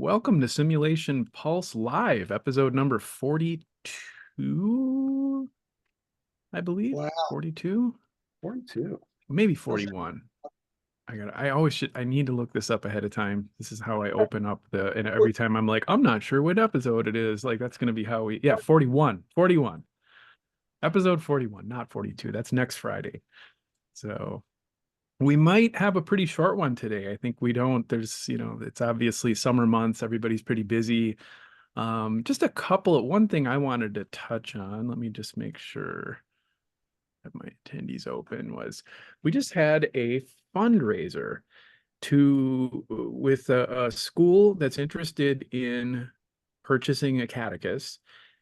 Welcome to Simulation Pulse Live, episode number 42, I believe. Wow, 42, 42. maybe That's 41. I need to look this up ahead of time. This is how I open up and cool. every time I'm like, I'm not sure what episode it is. Like, that's going to be yeah, 41, episode 41, not 42. That's next Friday. So we might have a pretty short one today. I think it's obviously summer months. Everybody's pretty busy. Just one thing I wanted to touch on. Let me just make sure that my attendees open was we just had a fundraiser with a school that's interested in purchasing a Acadicus,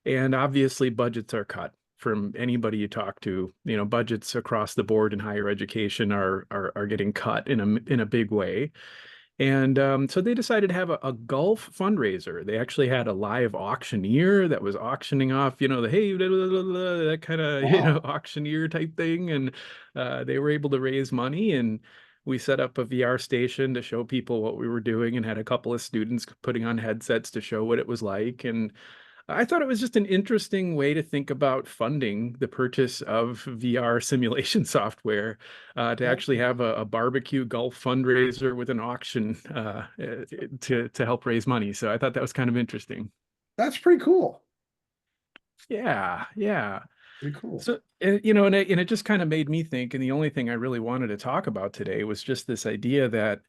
and obviously budgets are cut from anybody you talk to. Budgets across the board in higher education are getting cut in a big way. And so they decided to have a golf fundraiser. They actually had a live auctioneer that was auctioning off, the hey, blah, blah, blah, blah, that kind of, Wow. auctioneer type thing. And they were able to raise money. And we set up a VR station to show people what we were doing and had a couple of students putting on headsets to show what it was like. And I thought it was just an interesting way to think about funding the purchase of VR simulation software, to Yeah, actually have a barbecue golf fundraiser with an auction to help raise money. So I thought that was kind of interesting. that's pretty cool. Yeah, yeah. Pretty cool. So, and it just kind of made me think, and the only thing I really wanted to talk about today was just this idea that,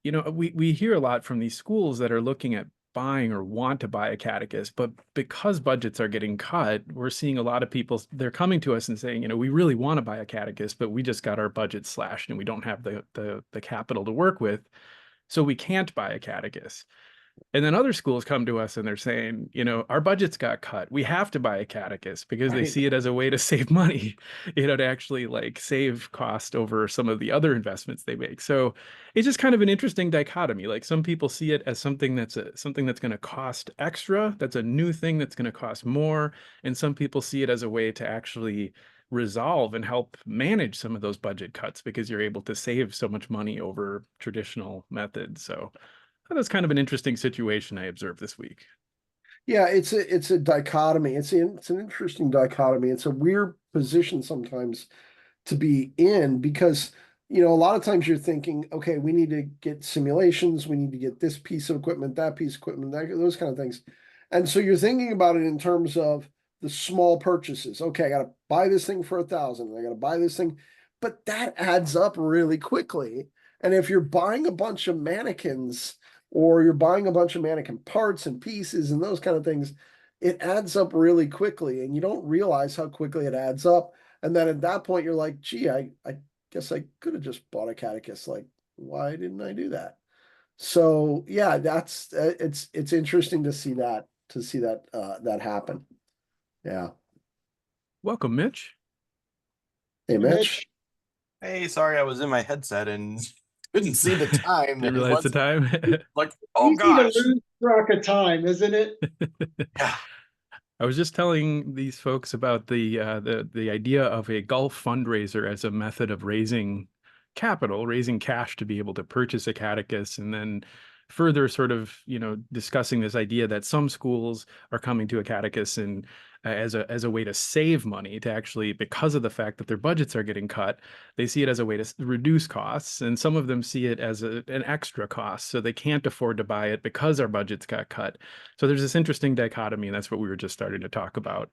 we hear a lot from these schools that are looking at buying or want to buy a catechist, but because budgets are getting cut, we're seeing a lot of people, they're coming to us and saying, we really want to buy a catechist, but we just got our budget slashed and we don't have the capital to work with, so we can't buy a catechist. And then other schools come to us and they're saying, our budgets got cut. We have to buy a catechist because they Right. see it as a way to save money, to actually like save cost over some of the other investments they make. So it's just kind of an interesting dichotomy. Like some people see it as something that's going to cost extra. That's a new thing that's going to cost more. And some people see it as a way to actually resolve and help manage some of those budget cuts because you're able to save so much money over traditional methods. So that's kind of an interesting situation I observed this week. Yeah, it's a dichotomy. It's an interesting dichotomy. It's a weird position sometimes to be in because a lot of times you're thinking, okay, we need to get simulations, we need to get this piece of equipment, that piece of equipment, those kind of things. And so you're thinking about it in terms of the small purchases. Okay, I got to buy this thing for 1,000. I got to buy this thing, but that adds up really quickly. And if you're buying a bunch of mannequins or you're buying a bunch of mannequin parts and pieces and those kind of things, it adds up really quickly, and you don't realize how quickly it adds up. And then at that point, you're like, gee, I guess I could have just bought a catechist. Like, why didn't I do that? So yeah, that's it's interesting to see that happen. Yeah. Welcome, Mitch. Hey, Hey, Mitch. Mitch. Hey, sorry, I was in my headset and couldn't see the time. Didn't It realize the was time. like, oh Easy to gosh. lose track of time, isn't it? Yeah. I was just telling these folks about the idea of a golf fundraiser as a method of raising capital, raising cash to be able to purchase a catechus, and then further sort of, discussing this idea that some schools are coming to a catechus and as a way to save money, to actually, because of the fact that their budgets are getting cut, they see it as a way to reduce costs, and some of them see it as an extra cost, so they can't afford to buy it because our budgets got cut. So there's this interesting dichotomy, and that's what we were just starting to talk about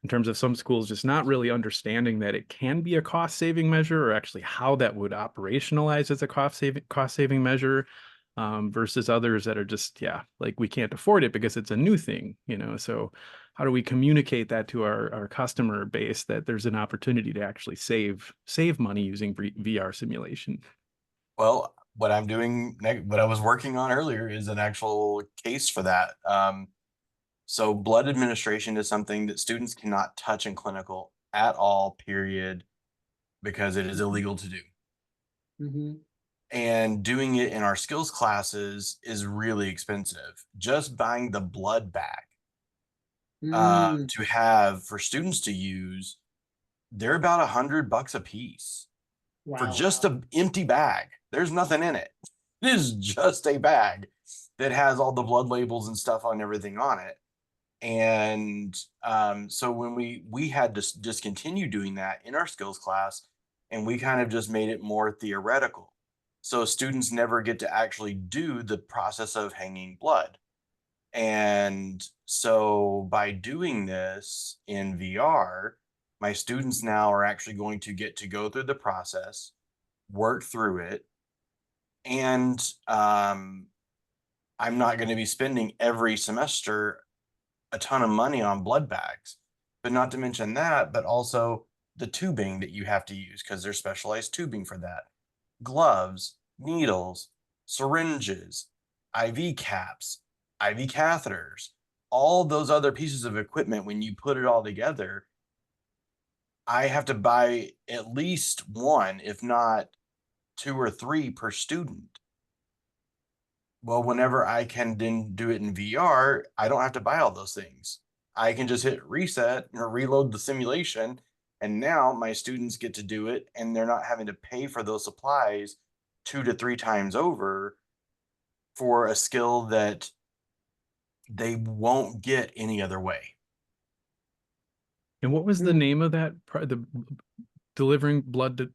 in terms of some schools just not really understanding that it can be a cost-saving measure, or actually how that would operationalize as a cost-saving measure, versus others that are just, yeah, like we can't afford it because it's a new thing, so how do we communicate that to our customer base that there's an opportunity to actually save money using VR simulation? Well, what I was working on earlier is an actual case for that. So blood administration is something that students cannot touch in clinical at all, period, because it is illegal to do. Mhm. And doing it in our skills classes is really expensive. Just buying the blood bag Mm, to have for students to use, they're about $100 a piece for wow. just an empty bag. There's nothing in it. It is just a bag. that has all the blood labels and stuff on everything on it. And so when we had to discontinue doing that in our skills class, and we kind of just made it more theoretical. So students never get to actually do the process of hanging blood. And so by doing this in VR, my students now are actually going to get to go through the process, work through it, and I'm not going to be spending every semester a ton of money on blood bags. But not to mention that, but also the tubing that you have to use because there's specialized tubing for that. Gloves, needles, syringes, IV caps, IV catheters, all those other pieces of equipment. When you put it all together, I have to buy at least one, if not two or three per student. Well, whenever I can then do it in VR, I don't have to buy all those things. I can just hit reset or reload the simulation, and now my students get to do it, and they're not having to pay for those supplies 2 to 3 times over for a skill that they won't get any other way. And what was the name of that? The delivering blood to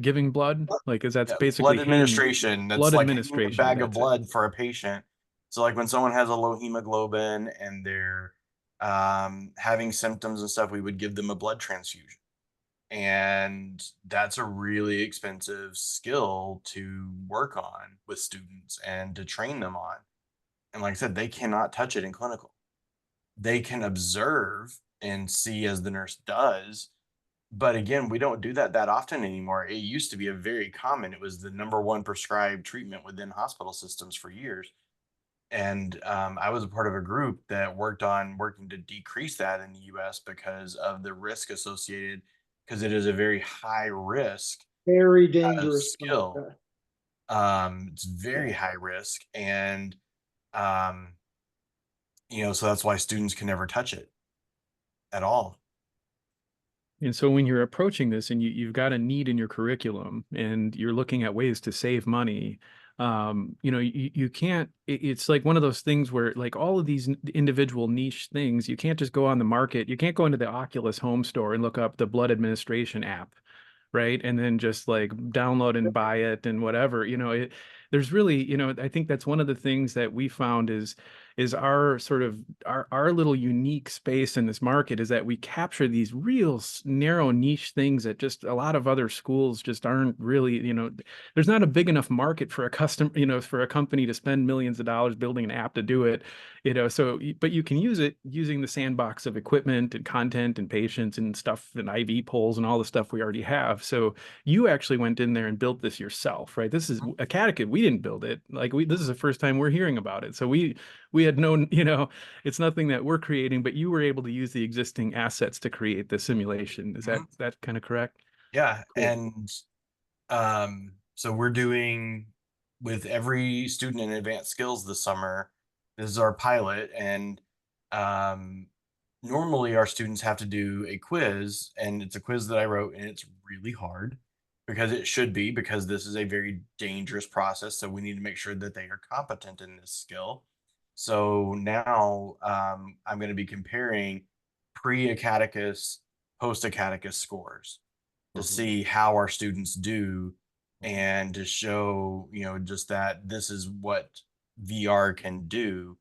giving blood? Like, is that's Yeah, basically blood administration. That's blood like hanging a administration. bag of That's it. blood for a patient. So like when someone has a low hemoglobin and they're having symptoms and stuff, we would give them a blood transfusion. And that's a really expensive skill to work on with students and to train them on. And like I said, they cannot touch it in clinical. They can observe and see as the nurse does. But again, we don't do that often anymore. It used to be a very common, it was the #1 prescribed treatment within hospital systems for years. And I was a part of a group that working to decrease that in the US because of the risk associated, because it is a very high risk Very dangerous. skill. It's very high risk. And, so that's why students can never touch it at all. And so when you're approaching this and you've got a need in your curriculum and you're looking at ways to save money, you can't, it's like one of those things where like all of these individual niche things, you can't just go on the market. You can't go into the Oculus home store and look up the blood administration app, right? And then just like download and buy it and whatever, there's really, I think that's one of the things that we found is our sort of our little unique space in this market is that we capture these real narrow niche things that just a lot of other schools just aren't really, there's not a big enough market for a custom, for a company to spend millions of dollars building an app to do it, so, but you can use it using the sandbox of equipment and content and patients and stuff and IV polls and all the stuff we already have. So you actually went in there and built this yourself, right? This is Acadicus. We didn't build it. Like this is the first time we're hearing about it. So we had known, it's nothing that we're creating, but you were able to use the existing assets to create the simulation. Is that kind of correct? Yeah. Cool. And so we're doing with every student in advanced skills this summer. This is our pilot. And normally our students have to do a quiz, and it's a quiz that I wrote, and it's really hard because it should be, because this is a very dangerous process. So we need to make sure that they are competent in this skill. So now I'm going to be comparing pre-Acadicus, post-Acadicus scores to see how our students do, and to show, just that this is what VR can do.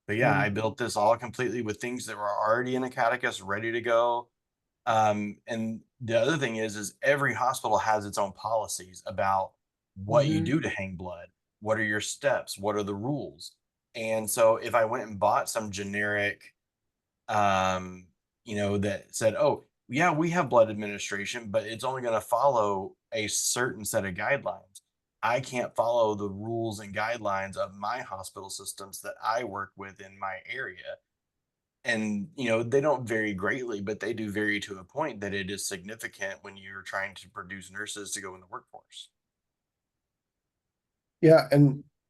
But yeah, I built this all completely with things that were already in Acadicus ready to go. And the other thing is every hospital has its own policies about what you do to hang blood. What are your steps? What are the rules? And so if I went and bought some generic, that said, oh, yeah, we have blood administration, but it's only going to follow a certain set of guidelines. I can't follow the rules and guidelines of my hospital systems that I work with in my area. And, they don't vary greatly, but they do vary to a point that it is significant when you're trying to produce nurses to go in the workforce. Yeah,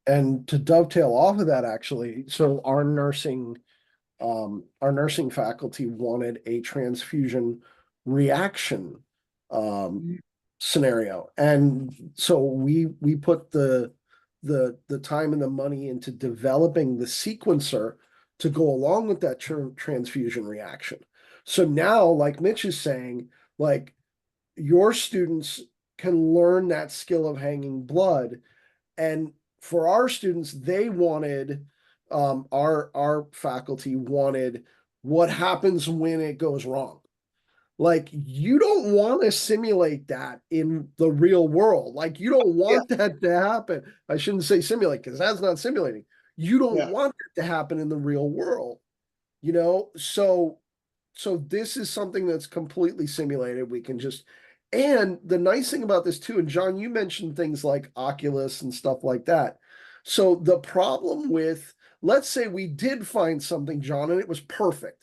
and to dovetail off of that, actually, so our nursing faculty wanted a transfusion reaction scenario. And so we put the the time and the money into developing the sequencer to go along with that transfusion reaction. So now, like Mitch is saying, like your students can learn that skill of hanging blood. And for our students, they wanted, our faculty wanted what happens when it goes wrong. Like you don't want to simulate that in the real world. Like you don't want that to happen. I shouldn't say simulate because that's not simulating. You don't want it to happen in the real world, you know? So this is something that's completely simulated. We can just, and the nice thing about this too, and John, you mentioned things like Oculus and stuff like that. So the problem with, let's say we did find something, John, and it was perfect.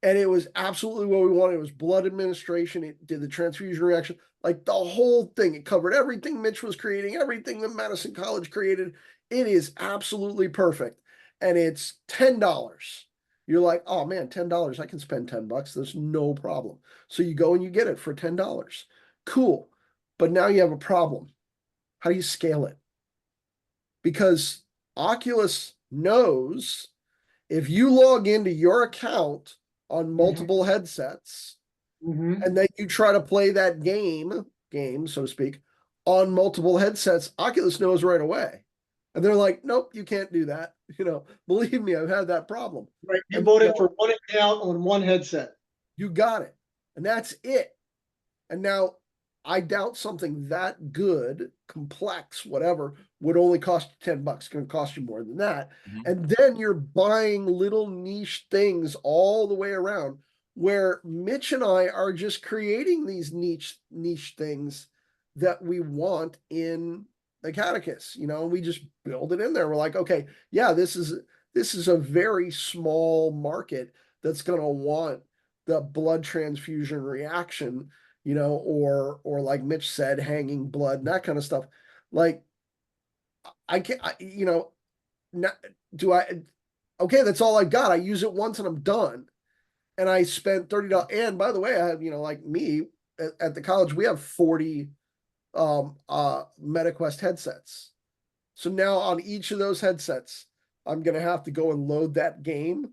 And it was absolutely what we wanted. It was blood administration. It did the transfusion reaction, like the whole thing. It covered everything Mitch was creating, everything that Madison College created. It is absolutely perfect. And it's $10. You're like, oh man, $10. I can spend $10. There's no problem. So you go and you get it for $10. Cool. But now you have a problem. How do you scale it? Because Oculus knows if you log into your account on multiple headsets and then you try to play that game, so to speak, on multiple headsets, Oculus knows right away. And they're like, nope, you can't do that. You know, believe me, I've had that problem. Right. You voted for one account on one headset. You got it. And that's it. And now I doubt something that good, complex, whatever, would only cost you $10. It's going to cost you more than that. And then you're buying little niche things all the way around where Mitch and I are just creating these niche things that we want in the Acadicus, you know, we just build it in there. We're like, okay, yeah, this is a very small market that's going to want the blood transfusion reaction, you know, or like Mitch said, hanging blood and that kind of stuff. Like, I can't, you know, not, okay, that's all I got. I use it once and I'm done. And I spent $30. And by the way, I have, you know, like me at the college, we have 40 MetaQuest headsets. So now on each of those headsets, I'm going to have to go and load that game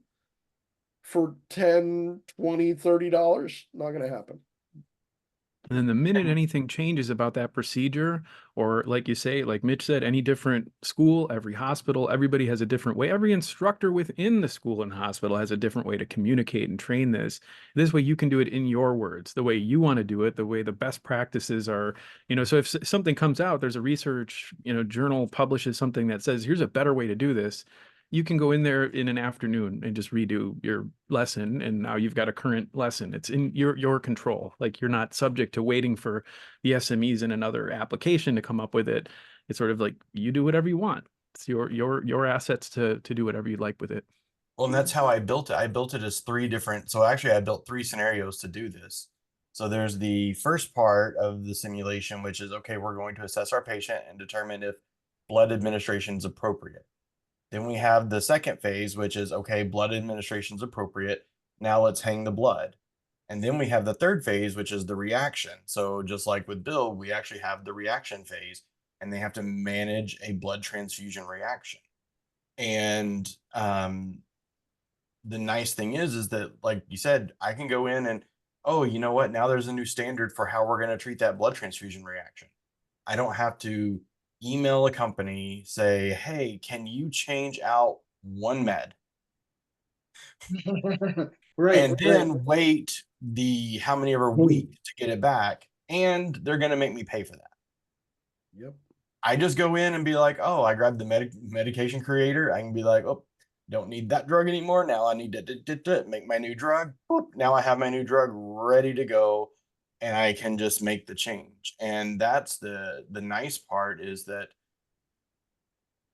for $10, $20, $30. Not going to happen. And then the minute anything changes about that procedure, or like you say, like Mitch said, any different school, every hospital, everybody has a different way. Every instructor within the school and hospital has a different way to communicate and train this. This way you can do it in your words, the way you want to do it, the way the best practices are, you know, so if something comes out, there's a research, you know, journal publishes something that says, here's a better way to do this. You can go in there in an afternoon and just redo your lesson, and now you've got a current lesson. It's in your control. Like you're not subject to waiting for the SMEs in another application to come up with it. It's sort of like you do whatever you want. It's your assets to do whatever you like with it. Well, and that's how I built it. I built it as three different. So actually, I built three scenarios to do this. So there's the first part of the simulation, which is, okay, we're going to assess our patient and determine if blood administration is appropriate. Then we have the second phase, which is, okay, blood administration is appropriate. Now let's hang the blood. And then we have the third phase, which is the reaction. So just like with Bill, we actually have the reaction phase, and they have to manage a blood transfusion reaction. And the nice thing is that, like you said, I can go in and, oh, you know what? Now there's a new standard for how we're going to treat that blood transfusion reaction. I don't have to email a company, say, hey, can you change out one med? Right. And then wait the how many ever week to get it back. And they're going to make me pay for that. Yep. I just go in and be like, oh, I grabbed the medication creator. I can be like, oh, don't need that drug anymore. Now I need to make my new drug. Now I have my new drug ready to go, and I can just make the change. And that's the nice part, is that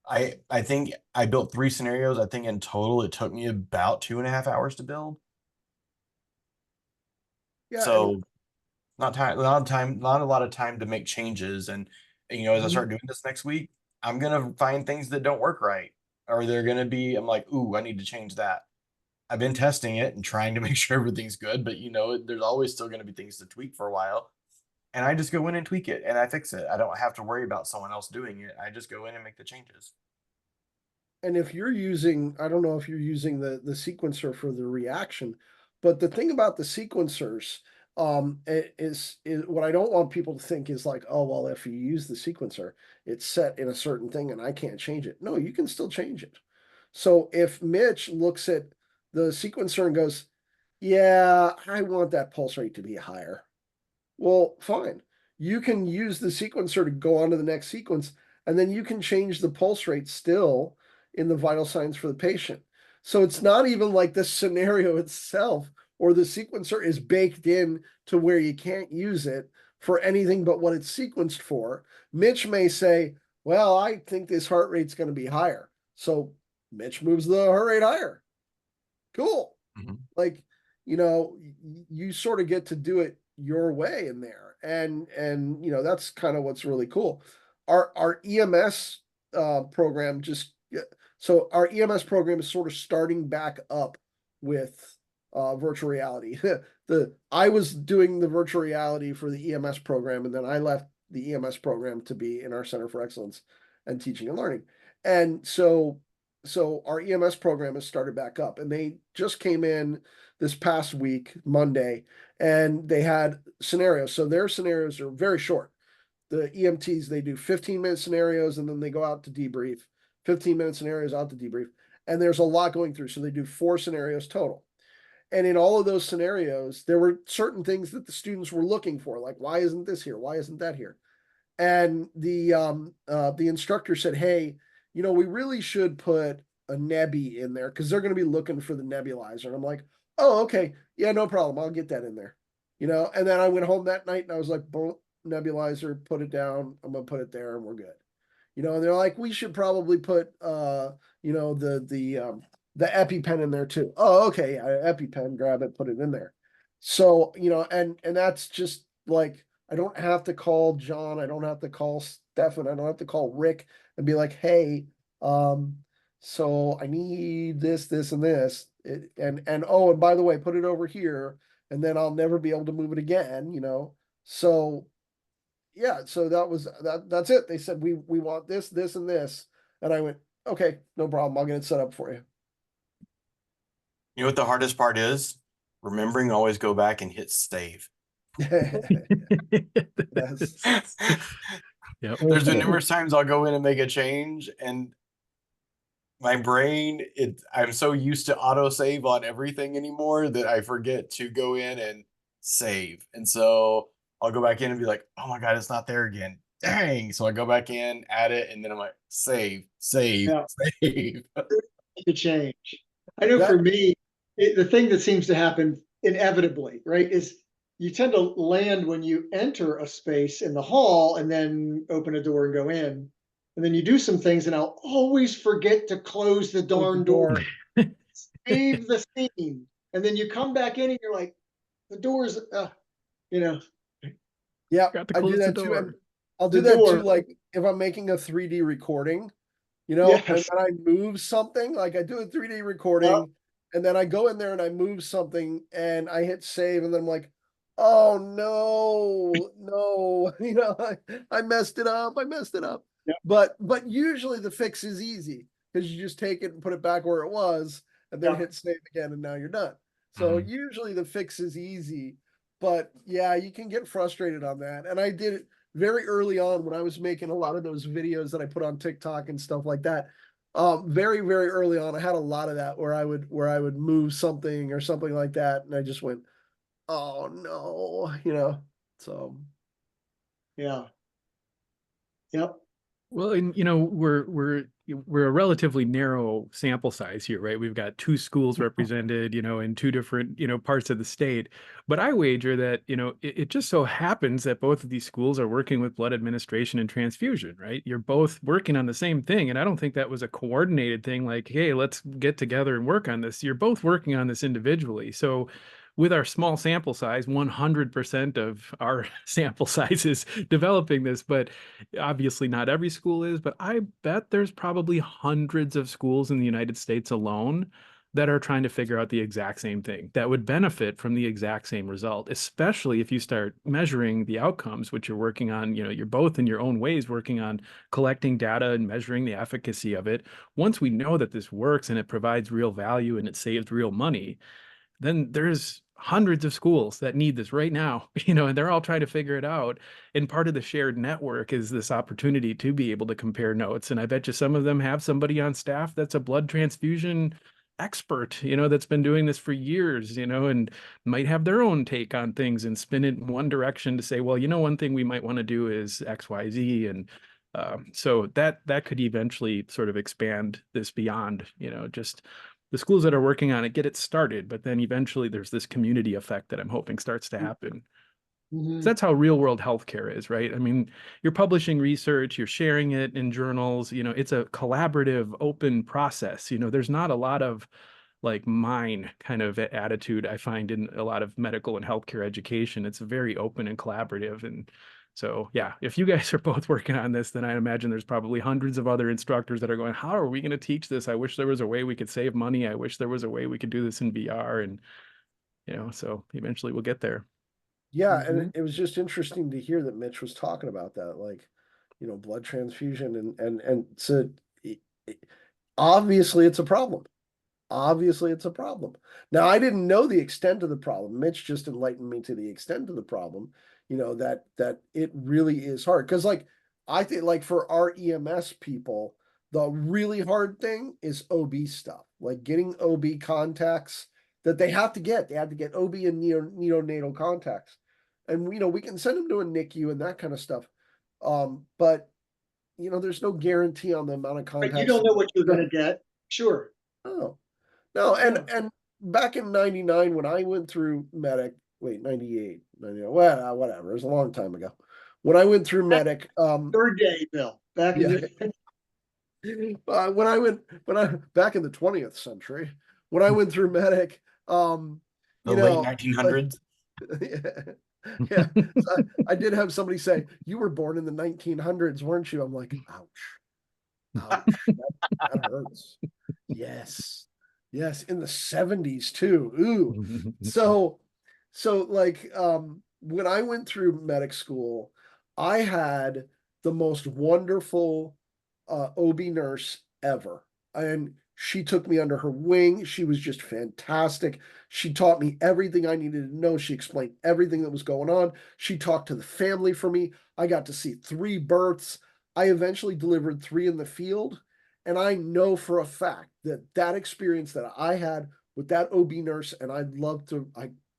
I think I built three scenarios. I think in total it took me about 2.5 hours to build. Yeah. So not a lot of time to make changes. And you know, as I start doing this next week, I'm gonna find things that don't work right, or they're gonna be, I'm like, ooh, I need to change that. I've been testing it and trying to make sure everything's good, but you know, there's always still gonna be things to tweak for a while. and I just go in and tweak it and I fix it. I don't have to worry about someone else doing it. I just go in and make the changes. And if you're using, I don't know if you're using the sequencer for the reaction, but the thing about the sequencers is what I don't want people to think is like, oh, well, if you use the sequencer, it's set in a certain thing and I can't change it. No, you can still change it. So if Mitch looks at the sequencer and goes, yeah, I want that pulse rate to be higher. Well, fine. You can use the sequencer to go on to the next sequence, and then you can change the pulse rate still in the vital signs for the patient. So it's not even like the scenario itself or the sequencer is baked in to where you can't use it for anything but what it's sequenced for. Mitch may say, well, I think this heart rate's going to be higher. So Mitch moves the heart rate higher. Cool. Mhm. Like, you sort of get to do it your way in there. And that's kind of what's really cool. Our EMS program so our EMS program is sort of starting back up with virtual reality. I was doing the virtual reality for the EMS program, and then I left the EMS program to be in our Center for Excellence and Teaching and Learning. And so our EMS program has started back up, and they just came in this past week, Monday, and they had scenarios. So their scenarios are very short. The EMTs, they do 15-minute scenarios and then they go out to debrief, 15-minute scenarios out to debrief. And there's a lot going through. So they do 4 scenarios total. And in all of those scenarios, there were certain things that the students were looking for, like, why isn't this here? Why isn't that here? And the instructor said, hey, we really should put a nebby in there because they're going to be looking for the nebulizer. And I'm like, oh, okay. Yeah, no problem. I'll get that in there. And then I went home that night and I was like, boom, nebulizer, put it down. I'm going to put it there and we're good. And they're like, we should probably put, the EpiPen in there too. Oh, okay. Yeah, EpiPen, grab it, put it in there. So, and that's just like, I don't have to call John. I don't have to call Stefan. I don't have to call Rick and be like, hey, so I need this, and this. And oh, and by the way, put it over here, and then I'll never be able to move it again, So yeah, so that's it. They said we want this, and this. And I went, okay, no problem. I'll get it set up for you. You know what the hardest part is? Remembering to always go back and hit save. Yes. Yep. There's been numerous times I'll go in and make a change and my brain, I'm so used to auto save on everything anymore that I forget to go in and save. And so I'll go back in and be like, oh my God, it's not there again. Dang. So I go back in, add it, and then I'm like, save, Yeah. save. To change. I know for me, the thing that seems to happen inevitably, right, is you tend to land when you enter a space in the hall and then open a door and go in. And then you do some things and I'll always forget to close the darn door. Save the scene. And then you come back in and you're like, the door's, Yeah, Got to I do close the that too. door. And I'll The do that door. too, like if I'm making a 3D recording, and Yes. then I move something, like I do a 3D recording, and then I go in there and I move something and I hit save, and then I'm like, oh no, I messed it up. Yeah. But usually the fix is easy because you just take it and put it back where it was and then Yeah. hit save again and now you're done. So usually the fix is easy, but yeah, you can get frustrated on that. And I did it very early on when I was making a lot of those videos that I put on TikTok and stuff like that. Very, very early on, I had a lot of that where I would move something or something like that, and I just went, oh no, so Yeah. Yep. Well, and we're a relatively narrow sample size here, right? We've got 2 schools represented, in 2 different, parts of the state. But I wager that, it just so happens that both of these schools are working with blood administration and transfusion, right? You're both working on the same thing. And I don't think that was a coordinated thing like, hey, let's get together and work on this. You're both working on this individually. So with our small sample size, 100% of our sample size is developing this, but obviously not every school is, but I bet there's probably hundreds of schools in the United States alone that are trying to figure out the exact same thing that would benefit from the exact same result, especially if you start measuring the outcomes, which you're working on. You're both in your own ways working on collecting data and measuring the efficacy of it. Once we know that this works and it provides real value and it saves real money, then there's hundreds of schools that need this right now, and they're all trying to figure it out. And part of the shared network is this opportunity to be able to compare notes. And I bet you some of them have somebody on staff that's a blood transfusion expert, that's been doing this for years, and might have their own take on things and spin it in one direction to say, well, one thing we might want to do is XYZ. And so that could eventually sort of expand this beyond, just the schools that are working on it, get it started, but then eventually there's this community effect that I'm hoping starts to happen. Mhm. So that's how real world healthcare is, right? I mean, you're publishing research, you're sharing it in journals, it's a collaborative, open process. There's not a lot of like mine kind of attitude I find in a lot of medical and healthcare education. It's very open and collaborative. And so, yeah, if you guys are both working on this, then I imagine there's probably hundreds of other instructors that are going, how are we going to teach this? I wish there was a way we could save money. I wish there was a way we could do this in VR. And, so eventually we'll get there. Yeah, and Mhm. it was just interesting to hear that Mitch was talking about that, like, blood transfusion and so obviously it's a problem. Obviously it's a problem. Now, I didn't know the extent of the problem. Mitch just enlightened me to the extent of the problem, that it really is hard. Because like I think like for our EMS people, the really hard thing is OB stuff, like getting OB contacts that they have to get. They have to get OB and neonatal contacts. And we can send them to a NICU and that kind of stuff. But there's no guarantee on the amount of But you contacts. don't know what you're gonna get. Sure. Oh, no, and Yeah. and back in '99 when I went through medic, wait, 98, 99, well, whatever, it was a long time ago. When I went through medic, Third day, Bill, back in yeah, the. when I back in the 20th century, when I went through medic, The you late know, like, 1900s. yeah, yeah. So I did have somebody say, "You were born in the 1900s, weren't you?" I'm like, ouch, ouch, that hurts. Yes. Yes, in the 70s too. Ooh. So like when I went through medic school, I had the most wonderful OB nurse ever. And she took me under her wing. She was just fantastic. She taught me everything I needed to know. She explained everything that was going on. She talked to the family for me. I got to see 3 births. I eventually delivered 3 in the field. And I know for a fact that that experience that I had with that OB nurse, and I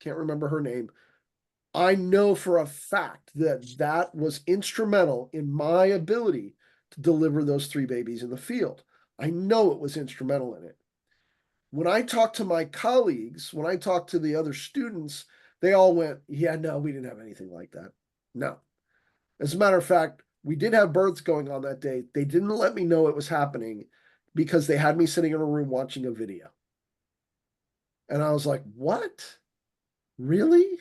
can't remember her name. I know for a fact that that was instrumental in my ability to deliver those 3 babies in the field. I know it was instrumental in it. When I talked to my colleagues, when I talked to the other students, they all went, yeah, no, we didn't have anything like that. No. As a matter of fact, we did have births going on that day. They didn't let me know it was happening because they had me sitting in a room watching a video. And I was like, what? Really?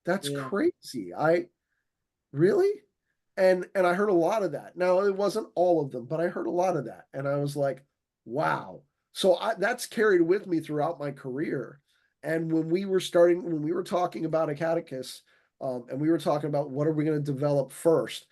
That's Yeah. crazy. I really? And I heard a lot of that. Now it wasn't all of them, but I heard a lot of that. And I was like, wow. So that's carried with me throughout my career. And when we were talking about Acadicus, and we were talking about what are we going to develop first,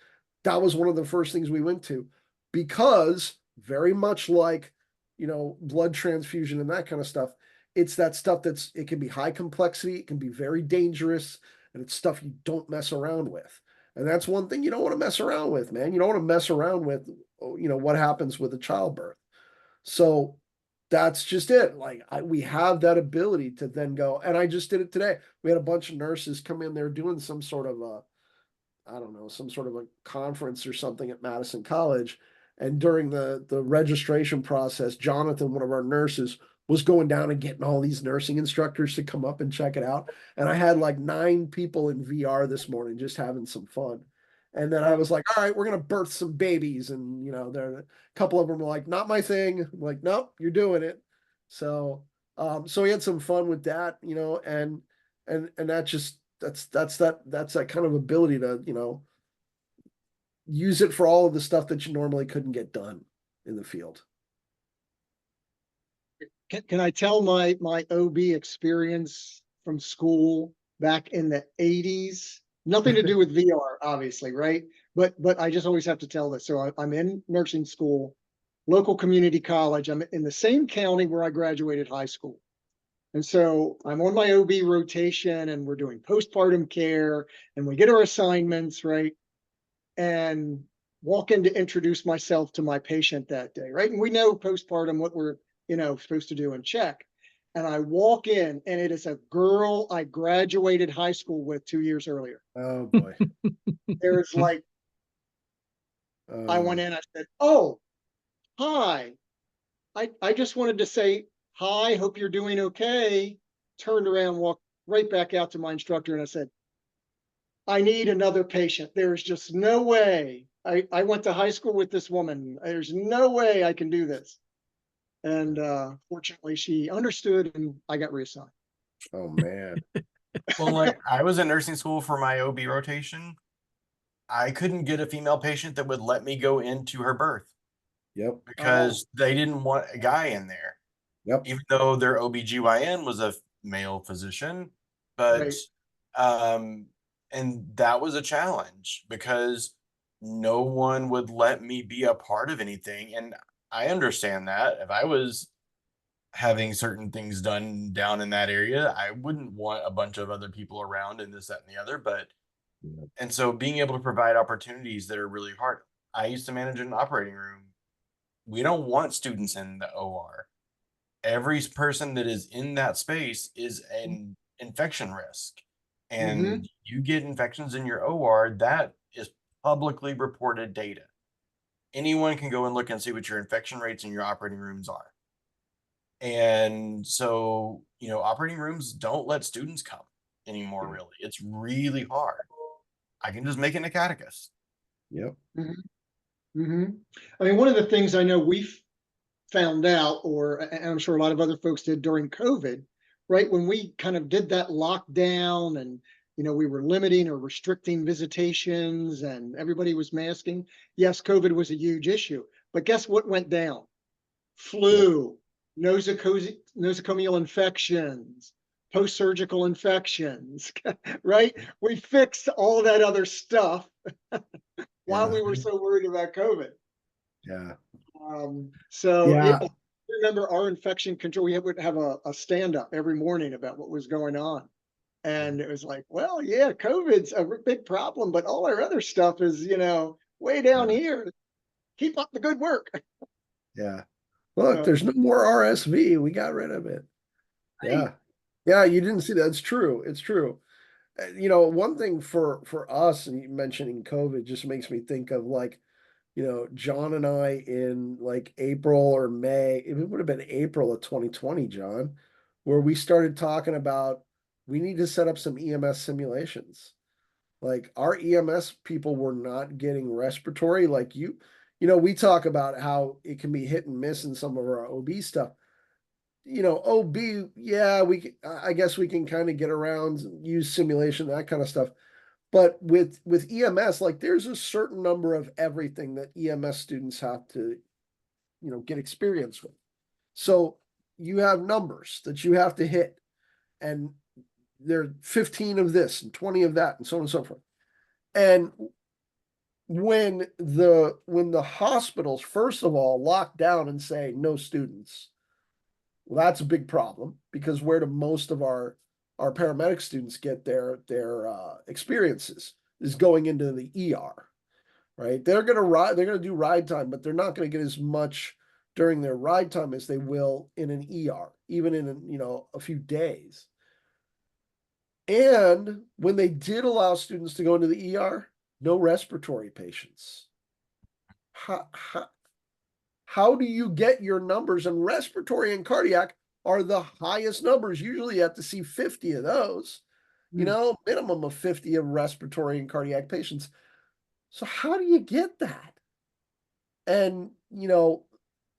that was one of the first things we went to, because very much like, blood transfusion and that kind of stuff, it's that stuff it can be high complexity, it can be very dangerous, and it's stuff you don't mess around with. And that's one thing you don't want to mess around with, man. You don't want to mess around with, what happens with a childbirth. So that's just it. Like we have that ability to then go, and I just did it today. We had a bunch of nurses come in there doing some sort of I don't know, some sort of a conference or something at Madison College. And during the registration process, Jonathan, one of our nurses, was going down and getting all these nursing instructors to come up and check it out. And I had like 9 people in VR this morning just having some fun. And then I was like, all right, we're gonna birth some babies. And there a couple of them were like, not my thing. I'm like, nope, you're doing it. So we had some fun with that, and that just that's that kind of ability to use it for all of the stuff that you normally couldn't get done in the field. Can I tell my OB experience from school back in the 80s? Nothing to do with VR, obviously, right? But I just always have to tell this. So I'm in nursing school, local community college. I'm in the same county where I graduated high school. And so I'm on my OB rotation and we're doing postpartum care and we get our assignments, right? And walk in to introduce myself to my patient that day, right? And we know postpartum what we're, supposed to do and check. And I walk in and it is a girl I graduated high school with 2 years earlier. Oh boy. There's like, I went in, I said, "Oh, hi. I just wanted to say hi, hope you're doing okay." Turned around, walked right back out to my instructor, and I said, "I need another patient. There's just no way. I went to high school with this woman. There's no way I can do this." And fortunately, she understood, and I got reassigned. Oh man. Well, like I was in nursing school for my OB rotation. I couldn't get a female patient that would let me go into her birth Yep. because they didn't want a guy in there, Yep. even though their OBGYN was a male physician. But, Right. and that was a challenge because no one would let me be a part of anything. And I understand that if I was having certain things done down in that area, I wouldn't want a bunch of other people around and this, that, and the other. But, Yep. and so being able to provide opportunities that are really hard. I used to manage an operating room. We don't want students in the OR. Every person that is in that space is an infection risk. Mm-hmm. And you get infections in your OR, that is publicly reported data. Anyone can go and look and see what your infection rates in your operating rooms are. And so, operating rooms don't let students come anymore, really. It's really hard. I can just make an Acadicus. Yep. Mm-hmm. Mm-hmm. I mean, one of the things I know we've found out, and I'm sure a lot of other folks did during COVID, right? When we kind of did that lockdown and, we were limiting or restricting visitations and everybody was masking. Yes, COVID was a huge issue, but guess what went down? Flu, nosocomial infections, post-surgical infections, right? We fixed all that other stuff while Yeah. we were so worried about COVID. Yeah. So Yeah. I remember our infection control, we would have a stand up every morning about what was going on. And it was like, well, yeah, COVID's a big problem, but all our other stuff is, way down here. Keep up the good work. Yeah. Look, So, there's no more RSV. We got rid of it. right. Yeah. Yeah, you didn't see that. It's true. It's true. One thing for us, and you mentioning COVID just makes me think of like, John and I in like April or May, it would have been April of 2020, John, where we started talking about we need to set up some EMS simulations. Like our EMS people were not getting respiratory. Like we talk about how it can be hit and miss in some of our OB stuff. OB, yeah, I guess we can kind of get around, use simulation, that kind of stuff. But with EMS, like there's a certain number of everything that EMS students have to, get experience with. So you have numbers that you have to hit, and there are 15 of this and 20 of that, and so on and so forth. And when the hospitals, first of all, lock down and say no students, well, that's a big problem because where do most of our paramedic students get their experiences is going into the ER, right? They're gonna do ride time, but they're not gonna get as much during their ride time as they will in an ER, even in a few days. And when they did allow students to go into the ER, no respiratory patients. How do you get your numbers? And respiratory and cardiac are the highest numbers. Usually you have to see 50 of those, minimum of 50 of respiratory and cardiac patients. So how do you get that? And,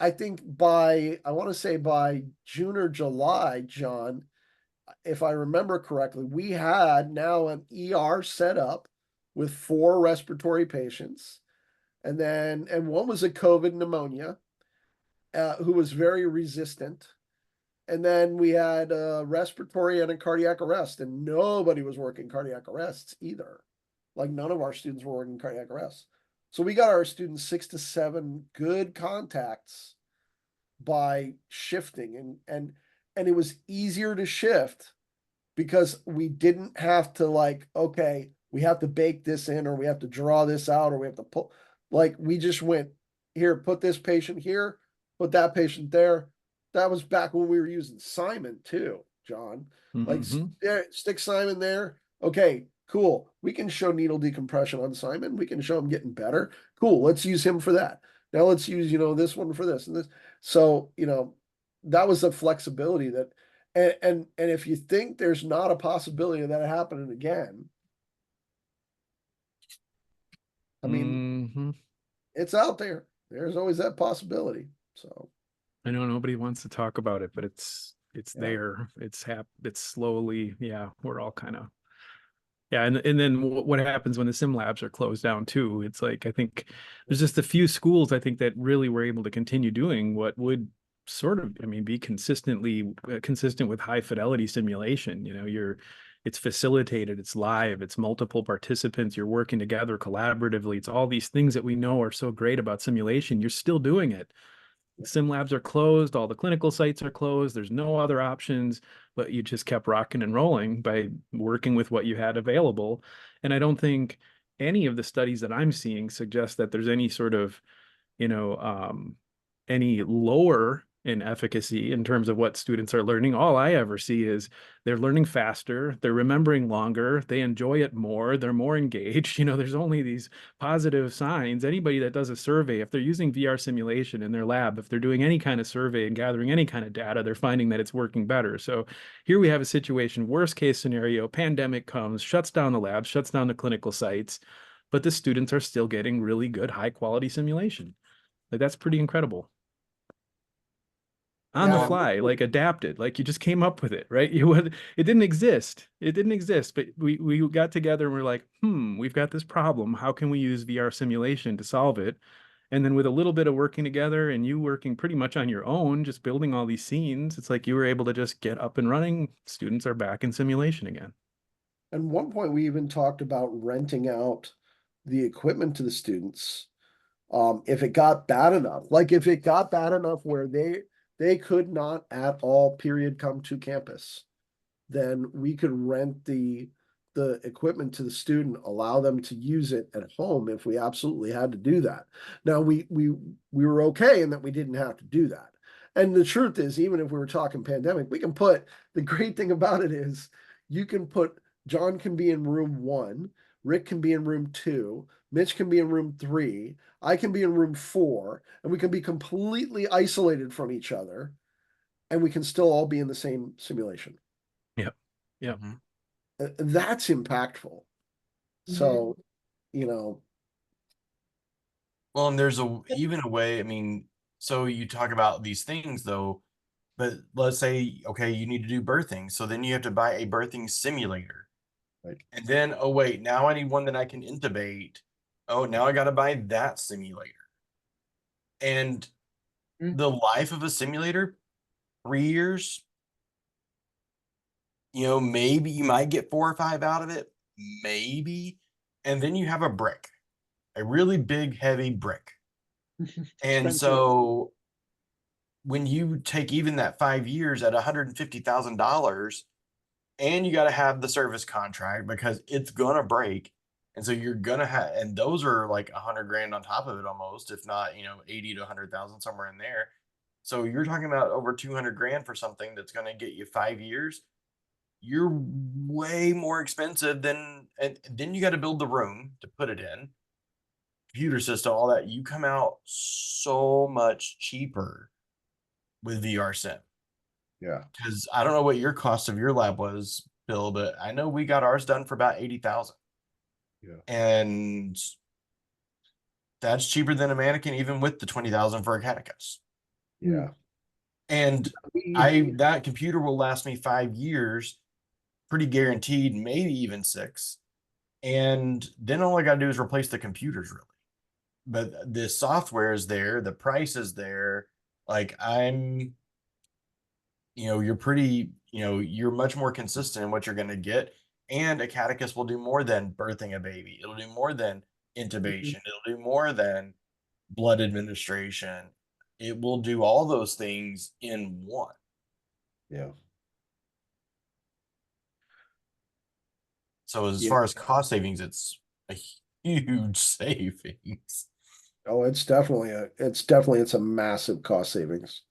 I think I want to say by June or July, John, if I remember correctly, we had now an ER set up with 4 respiratory patients. And one was a COVID pneumonia, who was very resistant. And then we had respiratory and a cardiac arrest, and nobody was working cardiac arrests either. Like none of our students were working cardiac arrests. So we got our students 6 to 7 good contacts by shifting, and it was easier to shift because we didn't have to like, okay, we have to bake this in, or we have to draw this out, or we have to pull. Like we just went here, put this patient here, put that patient there. That was back when we were using Simon too, John. Like stick Simon there. Okay, cool. We can show needle decompression on Simon. We can show him getting better. Cool. Let's use him for that. Now let's use, this one for this and this. So, that was the flexibility that, and if you think there's not a possibility of that happening again, I mean, it's out there. There's always that possibility. So I know nobody wants to talk about it, but it's there. It's slowly, we're all kind of, and then what happens when the sim labs are closed down too? It's like, I think there's just a few schools, I think, that really were able to continue doing what would sort of, be consistent with high fidelity simulation. It's facilitated, it's live, it's multiple participants, you're working together collaboratively. It's all these things that we know are so great about simulation. You're still doing it. Sim labs are closed, all the clinical sites are closed, there's no other options, but you just kept rocking and rolling by working with what you had available. And I don't think any of the studies that I'm seeing suggest that there's any sort of, any lower in efficacy in terms of what students are learning. All I ever see is they're learning faster, they're remembering longer, they enjoy it more, they're more engaged. There's only these positive signs. Anybody that does a survey, if they're using VR simulation in their lab, if they're doing any kind of survey and gathering any kind of data, they're finding that it's working better. So here we have a situation, worst case scenario, pandemic comes, shuts down the labs, shuts down the clinical sites, but the students are still getting really good, high quality simulation. Like that's pretty incredible. On the fly, like adapted, like you just came up with it, right? It didn't exist. It didn't exist, but we got together and we're like, we've got this problem. How can we use VR simulation to solve it? And then with a little bit of working together and you working pretty much on your own, just building all these scenes, it's like you were able to just get up and running. Students are back in simulation again. At one point, we even talked about renting out the equipment to the students. If it got bad enough, where they could not at all period come to campus, then we could rent the equipment to the student, allow them to use it at home if we absolutely had to do that. Now we were okay in that we didn't have to do that. And the truth is, even if we were talking pandemic, we can put, the great thing about it is you can put, John can be in room 1, Rick can be in room 2, Mitch can be in room 3, I can be in room 4, and we can be completely isolated from each other, and we can still all be in the same simulation. Yep. That's impactful. So, Well, and there's even a way, so you talk about these things though, but let's say, okay, you need to do birthing. So then you have to buy a birthing simulator. Right. And then, oh wait, now I need one that I can intubate. Oh, now I got to buy that simulator. And the life of a simulator, 3 years, maybe you might get 4 or 5 out of it, maybe. And then you have a brick, a really big, heavy brick. And so when you take even that 5 years at $150,000, and you got to have the service contract because it's gonna break, and so you're gonna have, and those are like 100 grand on top of it almost, if not 80 to 100,000, somewhere in there. So you're talking about over 200 grand for something that's gonna get you 5 years. You're way more expensive than, and then you got to build the room to put it in, computer system, all that. You come out so much cheaper with VR sim. Yeah. Because I don't know what your cost of your lab was, Bill, but I know we got ours done for about 80,000. Yeah. And that's cheaper than a mannequin, even with the 20,000 for Acadicus. Yeah. And that computer will last me 5 years, pretty guaranteed, maybe even 6. And then all I got to do is replace the computers, really. But the software is there, the price is there. Like you're pretty, you're much more consistent in what you're going to get. And Acadicus will do more than birthing a baby. It'll do more than intubation. It'll do more than blood administration. It will do all those things in one. Yeah. So as Yeah. far as cost savings, it's a huge savings. Oh, it's a massive cost savings.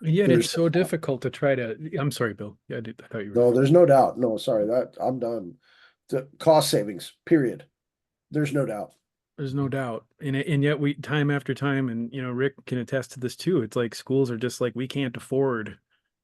And yet it's There's so difficult to try to. I'm sorry, Bill. Yeah, I thought you were. no, there's no doubt. No, sorry, that I'm done. The cost savings, period. There's no doubt. There's no doubt. And yet we time after time, and Rick can attest to this too. It's like schools are just like, we can't afford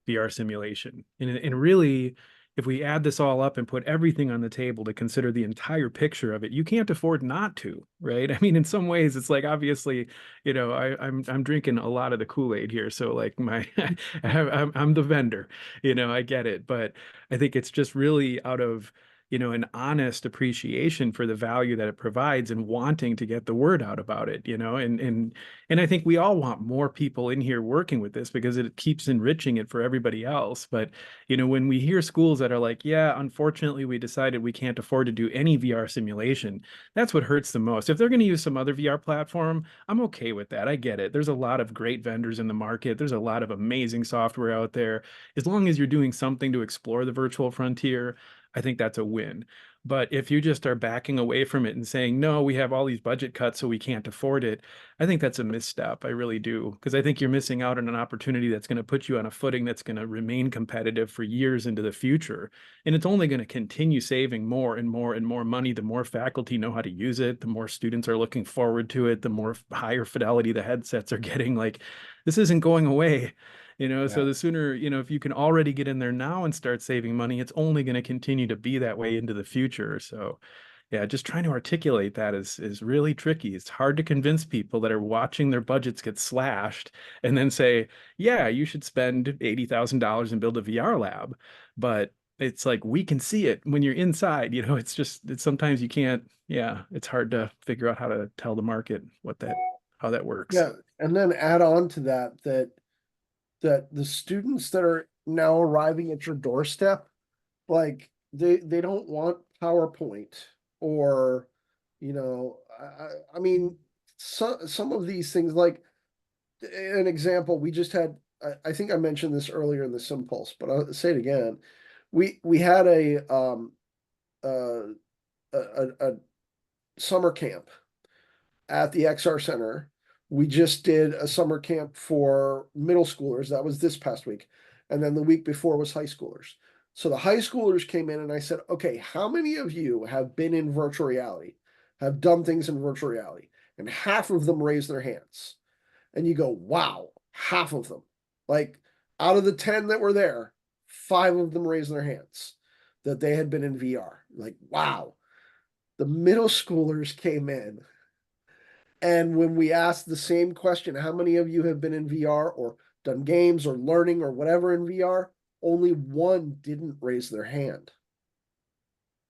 VR simulation. And really, if we add this all up and put everything on the table to consider the entire picture of it, you can't afford not to, right? I mean, in some ways, it's like, obviously, I'm drinking a lot of the Kool-Aid here. So like I'm the vendor, I get it. But I think it's just really out of an honest appreciation for the value that it provides and wanting to get the word out about it, and I think we all want more people in here working with this because it keeps enriching it for everybody else. But, when we hear schools that are like, yeah, unfortunately, we decided we can't afford to do any VR simulation, that's what hurts the most. If they're going to use some other VR platform, I'm okay with that. I get it. There's a lot of great vendors in the market. There's a lot of amazing software out there. As long as you're doing something to explore the virtual frontier, I think that's a win. But if you just are backing away from it and saying, no, we have all these budget cuts, so we can't afford it, I think that's a misstep. I really do. Because I think you're missing out on an opportunity that's going to put you on a footing that's going to remain competitive for years into the future. And it's only going to continue saving more and more and more money. The more faculty know how to use it, the more students are looking forward to it, the more higher fidelity the headsets are getting. Like, this isn't going away. So the sooner, if you can already get in there now and start saving money, it's only going to continue to be that way into the future. So yeah, just trying to articulate that is really tricky. It's hard to convince people that are watching their budgets get slashed and then say, yeah, you should spend $80,000 and build a VR lab. But it's like, we can see it when you're inside, it's sometimes you can't, yeah, it's hard to figure out how to tell the market how that works. Yeah, and then add on to that the students that are now arriving at your doorstep, like they don't want PowerPoint or, I mean, some of these things, like an example, we just had, I think I mentioned this earlier in the Simpulse, but I'll say it again. We had a, a summer camp at the XR Center. We just did a summer camp for middle schoolers. That was this past week. And then the week before was high schoolers. So the high schoolers came in and I said, okay, how many of you have been in virtual reality, have done things in virtual reality? And half of them raised their hands. And you go, wow, half of them. Like, out of the 10 that were there, 5 of them raised their hands that they had been in VR. Like, wow. The middle schoolers came in. And when we asked the same question, how many of you have been in VR or done games or learning or whatever in VR? Only 1 didn't raise their hand.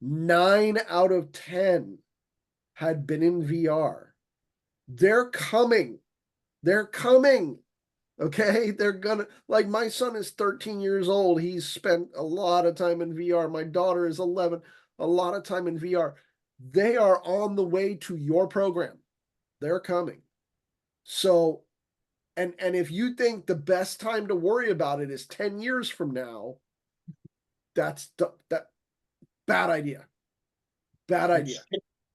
9 out of 10 had been in VR. They're coming. They're coming. Okay. They're gonna, like, my son is 13 years old. He's spent a lot of time in VR. My daughter is 11, a lot of time in VR. They are on the way to your program. They're coming. So, and if you think the best time to worry about it is 10 years from now, that bad idea. Bad idea.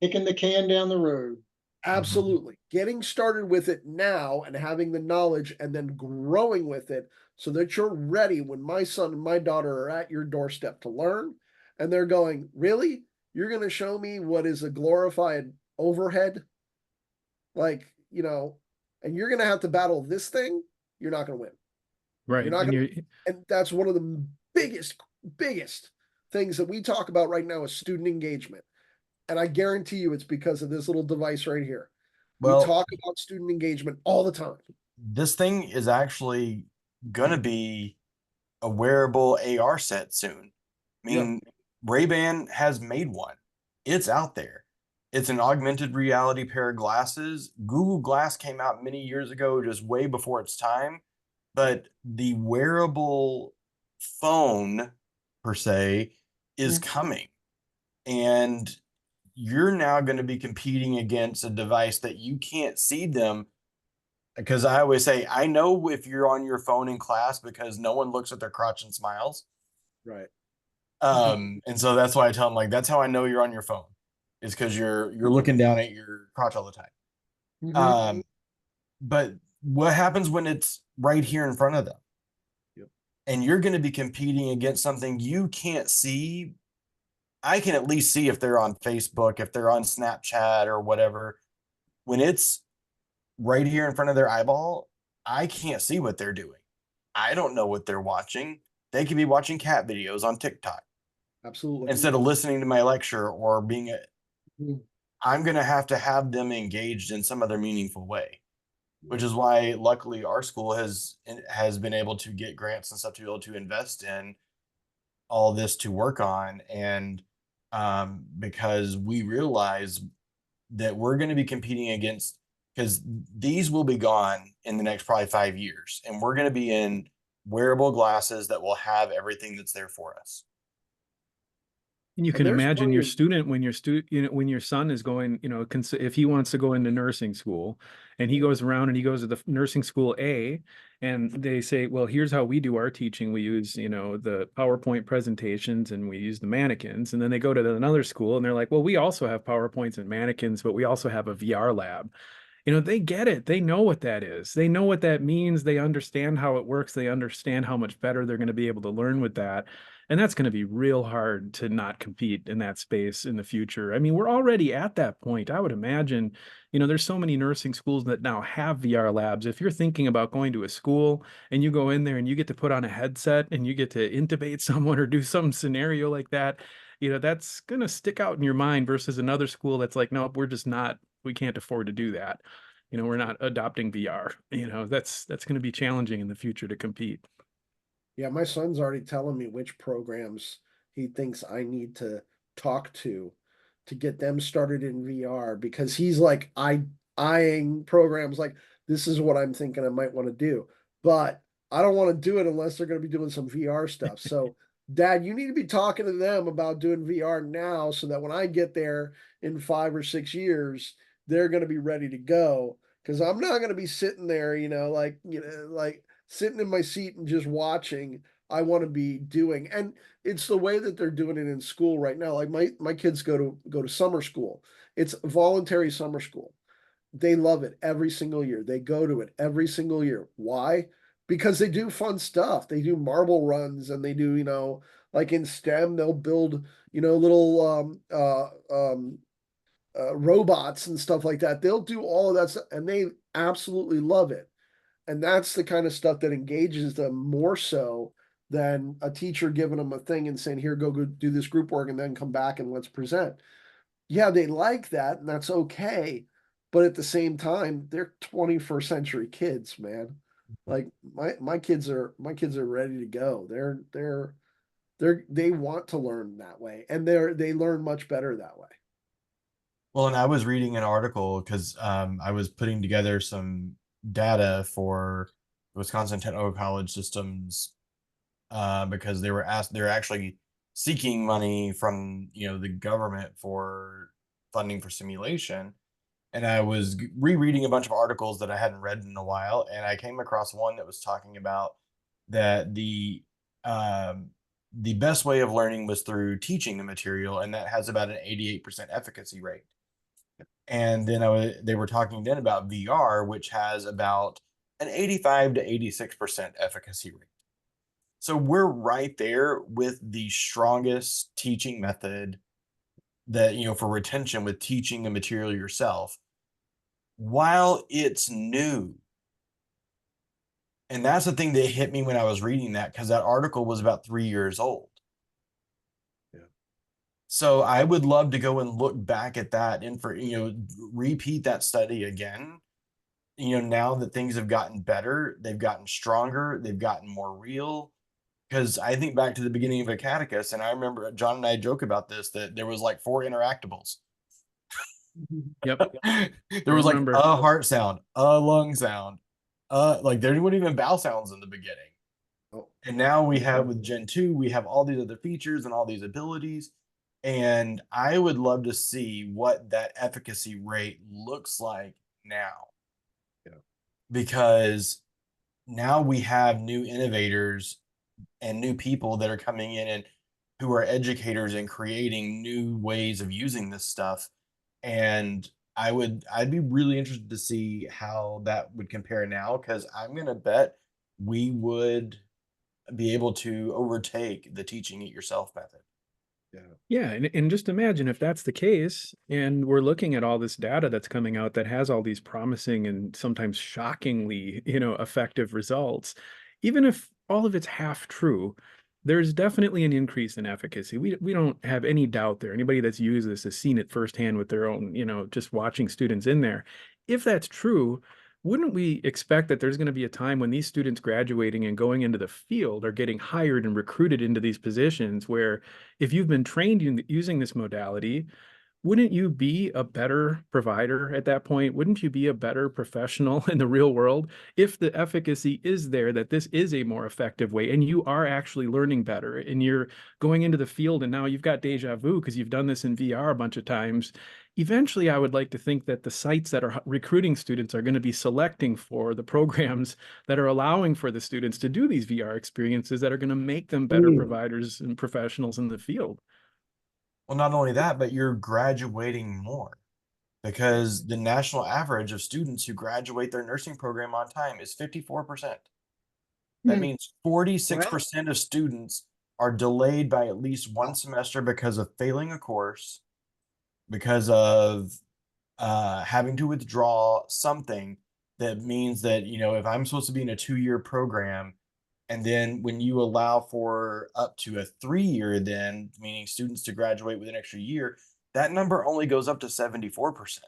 Kicking the can down the road. Absolutely. Getting started with it now and having the knowledge and then growing with it so that you're ready when my son and my daughter are at your doorstep to learn. And they're going, really? You're going to show me what is a glorified overhead? Like, and you're going to have to battle this thing. You're not going to win. Right. You're not going to, and that's one of the biggest things that we talk about right now is student engagement. And I guarantee you it's because of this little device right here. Well, we talk about student engagement all the time. This thing is actually going to be a wearable AR set soon. I mean, Ray-Ban has made one. It's out there. It's an augmented reality pair of glasses. Google Glass came out many years ago, just way before its time. But the wearable phone per se is coming, and you're now going to be competing against a device that you can't see them. Because I always say, I know if you're on your phone in class because no one looks at their crotch and smiles. Right. And so that's why I tell them, like, that's how I know you're on your phone, is because you're looking down at your crotch all the time. But what happens when it's right here in front of them? Yep. And you're going to be competing against something you can't see. I can at least see if they're on Facebook, if they're on Snapchat or whatever. When it's right here in front of their eyeball, I can't see what they're doing. I don't know what they're watching. They could be watching cat videos on TikTok. Absolutely. Instead of listening to my lecture or being Mhm. I'm going to have them engaged in some other meaningful way, which is why luckily our school has been able to get grants and stuff to be able to invest in all this to work on. And because we realize that we're going to be competing against, because these will be gone in the next probably 5 years, and we're going to be in wearable glasses that will have everything that's there for us. And you And can there's imagine plenty your of- student when when your son is going, if he wants to go into nursing school and he goes around and he goes to the nursing school A, and they say, well, here's how we do our teaching. We use, the PowerPoint presentations and we use the mannequins. And then they go to another school and they're like, well, we also have PowerPoints and mannequins, but we also have a VR lab. They get it. They know what that is. They know what that means. They understand how it works. They understand how much better they're going to be able to learn with that. And that's going to be real hard to not compete in that space in the future. I mean, we're already at that point. I would imagine, there's so many nursing schools that now have VR labs. If you're thinking about going to a school and you go in there and you get to put on a headset and you get to intubate someone or do some scenario like that, that's going to stick out in your mind versus another school that's like, nope, we can't afford to do that. We're not adopting VR. That's going to be challenging in the future to compete. Yeah, my son's already telling me which programs he thinks I need to talk to get them started in VR, because he's like eyeing programs like, this is what I'm thinking I might want to do. But I don't want to do it unless they're going to be doing some VR stuff. So Dad, you need to be talking to them about doing VR now so that when I get there in 5 or 6 years, they're going to be ready to go. Because I'm not going to be sitting there, like sitting in my seat and just watching. I want to be doing, and it's the way that they're doing it in school right now. Like my kids go to summer school. It's voluntary summer school. They love it every single year. They go to it every single year. Why? Because they do fun stuff. They do marble runs, and they do, like in STEM, they'll build, little robots and stuff like that. They'll do all of that stuff, and they absolutely love it. And that's the kind of stuff that engages them more so than a teacher giving them a thing and saying, here, go do this group work and then come back and let's present. Yeah, they like that, and that's okay. But at the same time, they're 21st century kids, man. Like my kids are ready to go. They want to learn that way, and they learn much better that way. Well, and I was reading an article because I was putting together some data for Wisconsin Technical College Systems because they're actually seeking money from the government for funding for simulation. And I was rereading a bunch of articles that I hadn't read in a while, and I came across one that was talking about that the best way of learning was through teaching the material, and that has about an 88% efficacy rate. And then they were talking then about VR, which has about an 85 to 86% efficacy rate. So we're right there with the strongest teaching method that, for retention, with teaching the material yourself while it's new. And that's the thing that hit me when I was reading that, because that article was about 3 years old. Yeah. So I would love to go and look back at that and repeat that study again. Now that things have gotten better, they've gotten stronger, they've gotten more real. Because I think back to the beginning of Acadicus, and I remember John and I joke about this, that there was like 4 interactables. Yep. There was like remember. a heart sound, a lung sound, like there weren't even vowel sounds in the beginning. Oh, And now we have with Gen 2, we have all these other features and all these abilities. And I would love to see what that efficacy rate looks like now. yeah. Because now we have new innovators and new people that are coming in and who are educators and creating new ways of using this stuff. And I'd be really interested to see how that would compare now, because I'm gonna bet we would be able to overtake the teaching it yourself method. Yeah. Yeah, and just imagine if that's the case, and we're looking at all this data that's coming out that has all these promising and sometimes shockingly, effective results. Even if all of it's half true, there's definitely an increase in efficacy. We don't have any doubt there. Anybody that's used this has seen it firsthand with their own, just watching students in there. If that's true, wouldn't we expect that there's going to be a time when these students graduating and going into the field are getting hired and recruited into these positions where if you've been trained using this modality, wouldn't you be a better provider at that point? Wouldn't you be a better professional in the real world if the efficacy is there that this is a more effective way and you are actually learning better and you're going into the field and now you've got deja vu because you've done this in VR a bunch of times? Eventually, I would like to think that the sites that are recruiting students are going to be selecting for the programs that are allowing for the students to do these VR experiences that are going to make them better Mm. providers and professionals in the field. Well, not only that, but you're graduating more, because the national average of students who graduate their nursing program on time is 54%. That Hmm. means Well, 46% of students are delayed by at least one semester because of failing a course, because of having to withdraw something. That means that, if I'm supposed to be in a 2-year program, and then when you allow for up to a 3-year, then meaning students to graduate with an extra year, that number only goes up to 74%.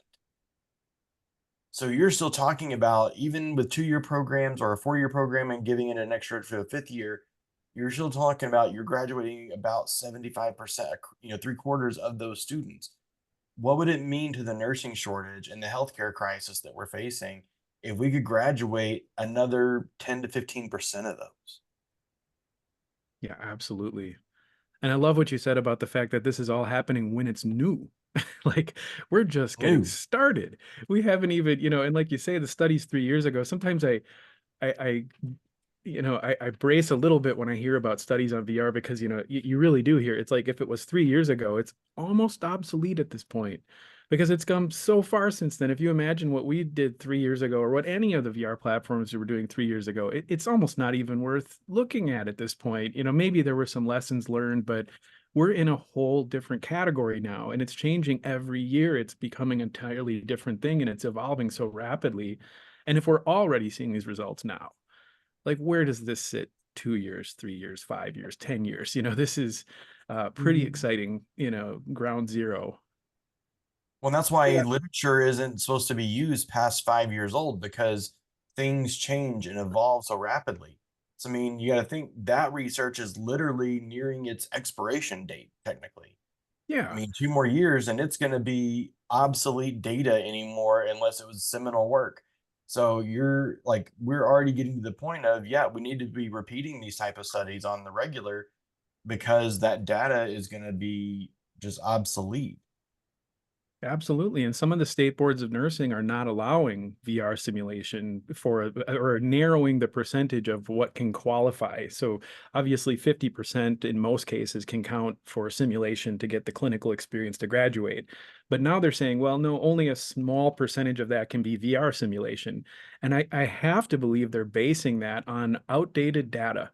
So you're still talking about, even with 2-year programs or a 4-year program and giving it an extra for the 5th year, you're still talking about you're graduating about 75%, 3/4 of those students. What would it mean to the nursing shortage and the healthcare crisis that we're facing if we could graduate another 10 to 15% of those? Yeah, absolutely. And I love what you said about the fact that this is all happening when it's new. Like we're just getting New. started. We haven't even, and like you say, the studies 3 years ago. Sometimes I I brace a little bit when I hear about studies on VR because, you really do hear it's like if it was 3 years ago, it's almost obsolete at this point because it's come so far since then. If you imagine what we did 3 years ago or what any of the VR platforms were doing 3 years ago, it's almost not even worth looking at this point. Maybe there were some lessons learned, but we're in a whole different category now and it's changing every year. It's becoming an entirely different thing and it's evolving so rapidly. And if we're already seeing these results now, like where does this sit 2 years, 3 years, 5 years, 10 years? This is pretty Mhm. exciting, ground zero. Well, that's why Yeah. literature isn't supposed to be used past 5 years old, because things change and evolve so rapidly. So, I mean, you got to think that research is literally nearing its expiration date, technically. I Yeah, mean, 2 more years and it's going to be obsolete data anymore unless it was seminal work. So you're like, we're already getting to the point of, yeah, we need to be repeating these type of studies on the regular, because that data is going to be just obsolete. absolutely. And some of the state boards of nursing are not allowing VR simulation or narrowing the percentage of what can qualify. So obviously 50% in most cases can count for simulation to get the clinical experience to graduate. But now they're saying, well, no, only a small percentage of that can be VR simulation. And I have to believe they're basing that on outdated data.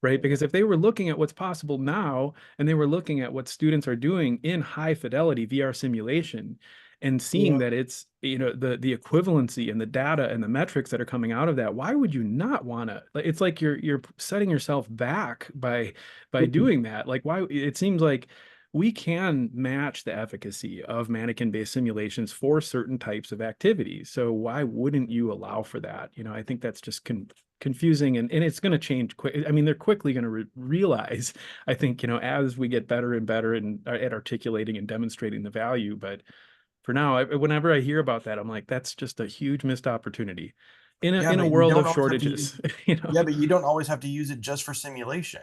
Right. Because if they were looking at what's possible now and they were looking at what students are doing in high fidelity VR simulation and seeing Yeah. that it's, the equivalency and the data and the metrics that are coming out of that, why would you not want to? It's like you're setting yourself back by Mhm. doing that. Like why it seems like we can match the efficacy of mannequin-based simulations for certain types of activities. So why wouldn't you allow for that? I think that's just confusing and it's going to change quick. I mean, they're quickly going to realize, I think, as we get better and better and at articulating and demonstrating the value. But for now, whenever I hear about that, I'm like, that's just a huge missed opportunity. Yeah, in a but you world don't of always have to use, shortages, you know. yeah, but you don't always have to use it just for simulation.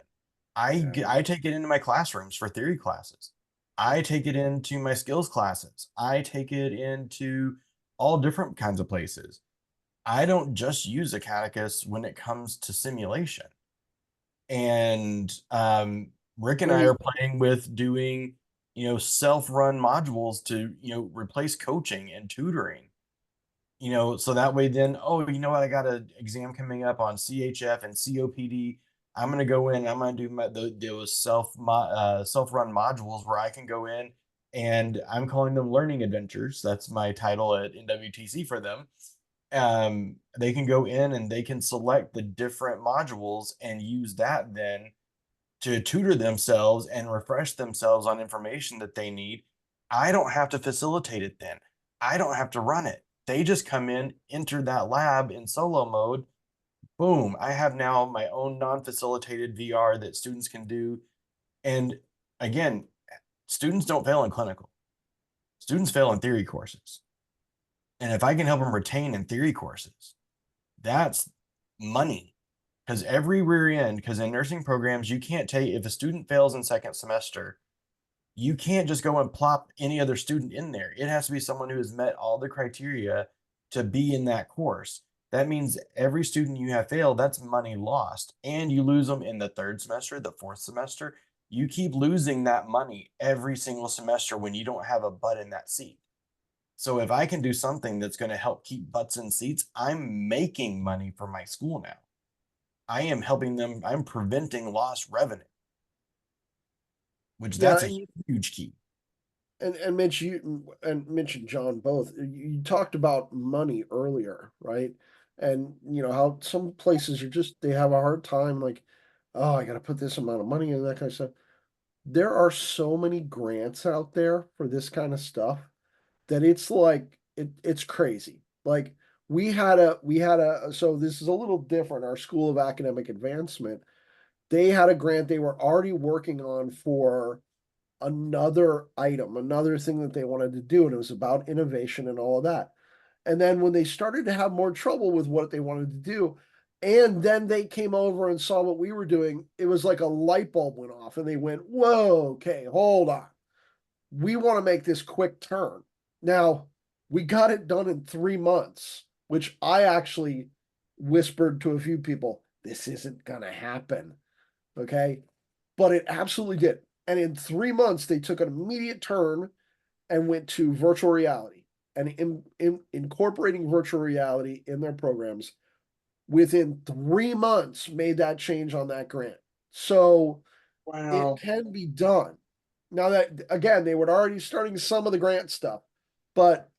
Yeah. I take it into my classrooms for theory classes. I take it into my skills classes. I take it into all different kinds of places. I don't just use Acadicus when it comes to simulation. And Rick and I Right. are playing with doing, self-run modules to, replace coaching and tutoring. So that way then, oh, you know what? I got an exam coming up on CHF and COPD. I'm gonna go in. I'm gonna do those self-run modules where I can go in, and I'm calling them learning adventures. That's my title at NWTC for them. They can go in and they can select the different modules and use that then to tutor themselves and refresh themselves on information that they need. I don't have to facilitate it then. I don't have to run it. They just come in, enter that lab in solo mode. Boom. I have now my own non-facilitated VR that students can do. And again, students don't fail in clinical. Students fail in theory courses. And if I can help them retain in theory courses, that's money. Because everywhere in, because in nursing programs, you can't take, if a student fails in second semester, you can't just go and plop any other student in there. It has to be someone who has met all the criteria to be in that course. That means every student you have failed, that's money lost. And you lose them in the third semester, the fourth semester. You keep losing that money every single semester when you don't have a butt in that seat. So if I can do something that's going to help keep butts in seats, I'm making money for my school now. I am helping them, I'm preventing lost revenue, which Yeah, that's a huge key. and Mitch, Mitch and John both, you talked about money earlier, right? And you know how some places are just they have a hard time, like, oh, I got to put this amount of money in that kind of stuff. There are so many grants out there for this kind of stuff that it's like it's crazy. Like we had a so this is a little different. Our School of Academic Advancement, they had a grant they were already working on for another item, another thing that they wanted to do, and it was about innovation and all of that. And then when they started to have more trouble with what they wanted to do, and then they came over and saw what we were doing, it was like a light bulb went off, and they went, "Whoa, okay, hold on. We want to make this quick turn." Now, we got it done in 3 months, which I actually whispered to a few people, this isn't going to happen. Okay. But it absolutely did. And in 3 months, they took an immediate turn and went to virtual reality and incorporating virtual reality in their programs within 3 months made that change on that grant. So it Wow. can be done. Now that again, they were already starting some of the grant stuff, but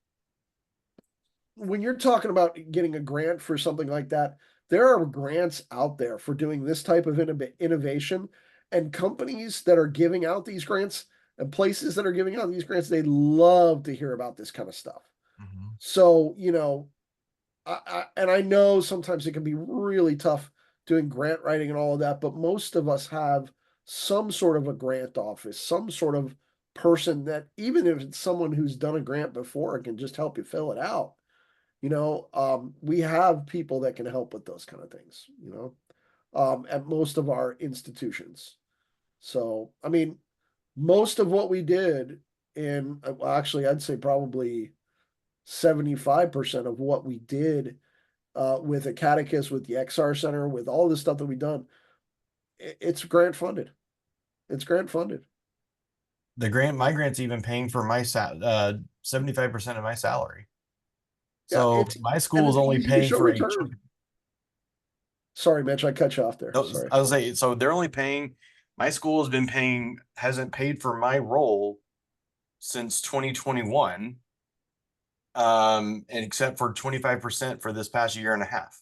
when you're talking about getting a grant for something like that, there are grants out there for doing this type of innovation, and companies that are giving out these grants and places that are giving out these grants, they love to hear about this kind of stuff. Mhm. So, you know, and I know sometimes it can be really tough doing grant writing and all of that, but most of us have some sort of a grant office, some sort of person that even if it's someone who's done a grant before and can just help you fill it out. We have people that can help with those kind of things, at most of our institutions. So, I mean, most of what we did well, actually, I'd say probably 75% of what we did with Acadicus, with the XR Center, with all the stuff that we've done, it's grant funded. It's grant funded. My grant's even paying for my 75% of my salary. Yeah, So my and school is it's only easy to paying show for a chunk. return. Sorry, Mitch, I cut you off there. Sorry. I was say, so they're only paying, my school hasn't paid for my role since 2021. And except for 25% for this past year and a half,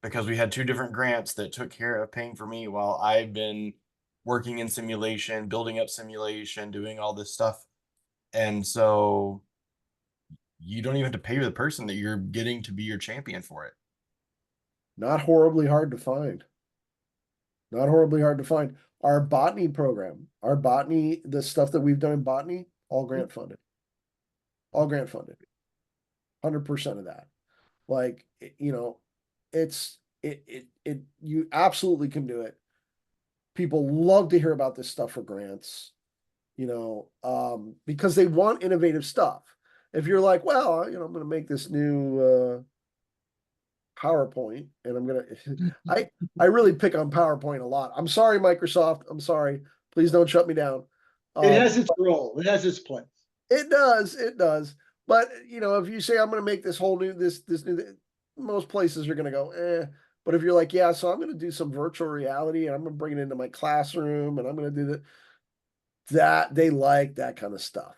because we had two different grants that took care of paying for me while I've been working in simulation, building up simulation, doing all this stuff. And so you don't even have to pay the person that you're getting to be your champion for it. Not horribly hard to find. Not horribly hard to find. Our botany program, the stuff that we've done in botany, all grant funded. All grant funded. 100% of that. Like, you absolutely can do it. People love to hear about this stuff for grants, because they want innovative stuff. If you're like, well, I'm going to make this new PowerPoint, and I'm going to, I really pick on PowerPoint a lot. I'm sorry, Microsoft. I'm sorry. Please don't shut me down. It has its role. It has its place. It does. It does. But if you say I'm going to make this whole new this new, most places are going to go, eh. But if you're like, yeah, so I'm going to do some virtual reality, and I'm going to bring it into my classroom, and I'm going to do that they like that kind of stuff.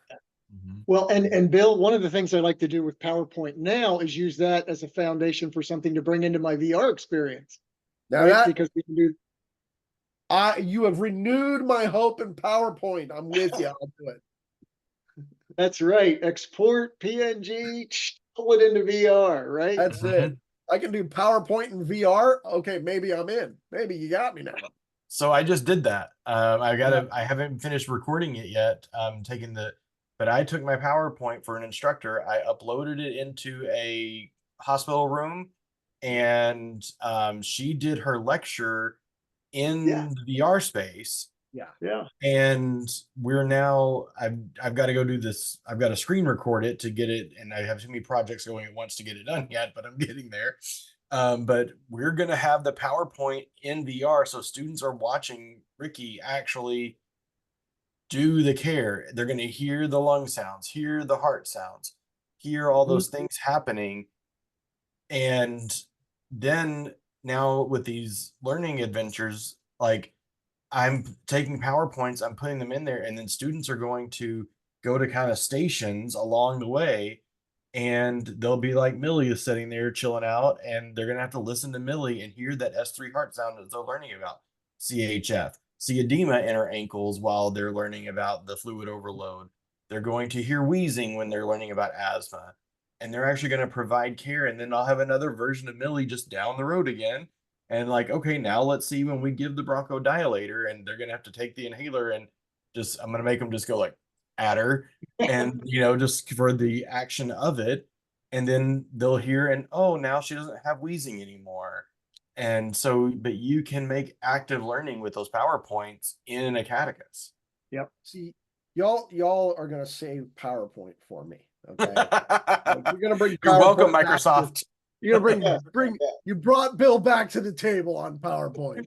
Well, and Bill, one of the things I like to do with PowerPoint now is use that as a foundation for something to bring into my VR experience. Now right? Because we can do. You have renewed my hope in PowerPoint. I'm with you. I'll do it. That's right. Export PNG, pull it into VR, right? That's it. I can do PowerPoint in VR. Okay, maybe I'm in. Maybe you got me now. So I just did that. I haven't finished recording it yet. But I took my PowerPoint for an instructor. I uploaded it into a hospital room, and she did her lecture in the VR space. Yeah. And I've got to go do this. I've got to screen record it to get it. And I have too many projects going at once to get it done yet, but I'm getting there. But we're going to have the PowerPoint in VR. So students are watching Ricky actually do the care. They're going to hear the lung sounds, hear the heart sounds, hear all those things happening. And then now with these learning adventures, like, I'm taking PowerPoints, I'm putting them in there, and then students are going to go to kind of stations along the way, and they'll be like, Millie is sitting there chilling out, and they're going to have to listen to Millie and hear that S3 heart sound that they're learning about CHF, see edema in her ankles while they're learning about the fluid overload. They're going to hear wheezing when they're learning about asthma, and they're actually going to provide care. And then I'll have another version of Millie just down the road again. And like, okay, now let's see when we give the bronchodilator, and they're going to have to take the inhaler, and I'm going to make them just go like at her and, just for the action of it. And then they'll hear, and oh, now she doesn't have wheezing anymore. And so, but you can make active learning with those PowerPoints in an Acadicus. Yep. See, y'all are going to save PowerPoint for me. Okay. You're going to bring You're welcome, Microsoft. You're gonna bring you brought Bill back to the table on PowerPoint.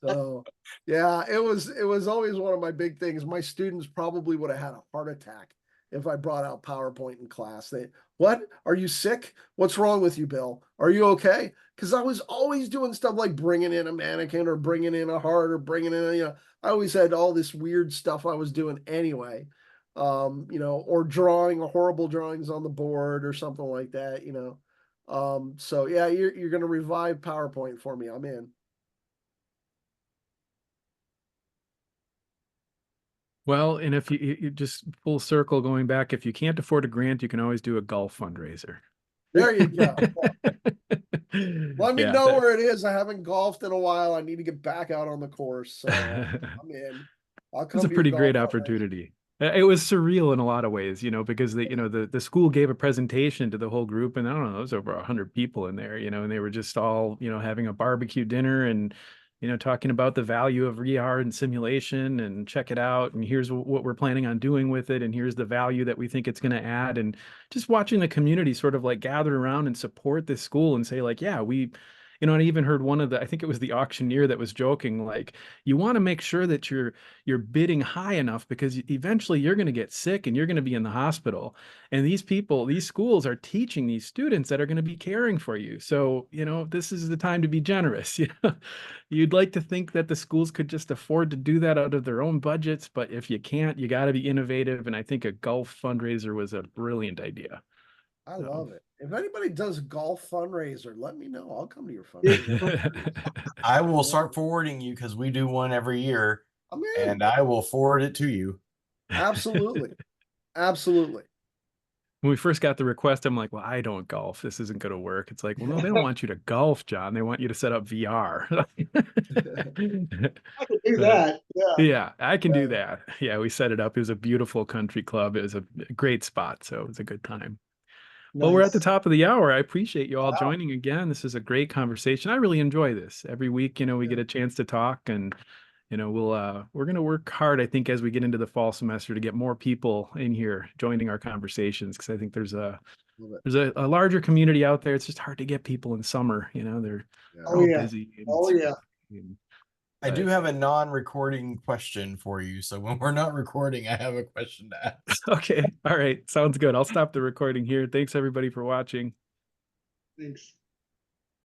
So yeah, it was always one of my big things. My students probably would have had a heart attack if I brought out PowerPoint in class. What? Are you sick? What's wrong with you, Bill? Are you okay? Because I was always doing stuff like bringing in a mannequin or bringing in a heart or bringing in I always had all this weird stuff I was doing anyway. Or drawing horrible drawings on the board or something like that, So yeah, you're going to revive PowerPoint for me. I'm in. Well, and if you just full circle going back, if you can't afford a grant, you can always do a golf fundraiser. There you go. Let me know where it is. I haven't golfed in a while. I need to get back out on the course. So I'm in. It's a pretty great opportunity. It was surreal in a lot of ways, because the school gave a presentation to the whole group, and I don't know, there was over 100 people in there, and they were just all, having a barbecue dinner and, talking about the value of VR and simulation, and check it out, and here's what we're planning on doing with it, and here's the value that we think it's going to add, and just watching the community sort of like gather around and support this school and say like, yeah, and I even heard I think it was the auctioneer that was joking, like, you want to make sure that you're bidding high enough, because eventually you're going to get sick and you're going to be in the hospital. And these schools are teaching these students that are going to be caring for you. So, this is the time to be generous. You'd like to think that the schools could just afford to do that out of their own budgets. But if you can't, you got to be innovative. And I think a golf fundraiser was a brilliant idea. I love it. If anybody does golf fundraiser, let me know. I'll come to your fundraiser. I will start forwarding you, because we do one every year, and I will forward it to you. Absolutely. Absolutely. When we first got the request, I'm like, well, I don't golf. This isn't going to work. It's like, well, no, they don't want you to golf, John. They want you to set up VR. I can do that. Yeah, I can do that. Yeah, we set it up. It was a beautiful country club. It was a great spot. So it was a good time. Well, we're at the Nice. top of the hour. I appreciate you all Wow. joining again. This is a great conversation. I really enjoy this. Every week, we Yeah. get a chance to talk, and we're going to work hard, I think, as we get into the fall semester to get more people in here joining our conversations, because I think there's a larger community out there. It's just hard to get people in summer, they're Oh all yeah. busy. Oh yeah. I do But- have a non-recording question for you. So when we're not recording, I have a question to ask. Okay. All right. Sounds good. I'll stop the recording here. Thanks everybody for watching. Thanks.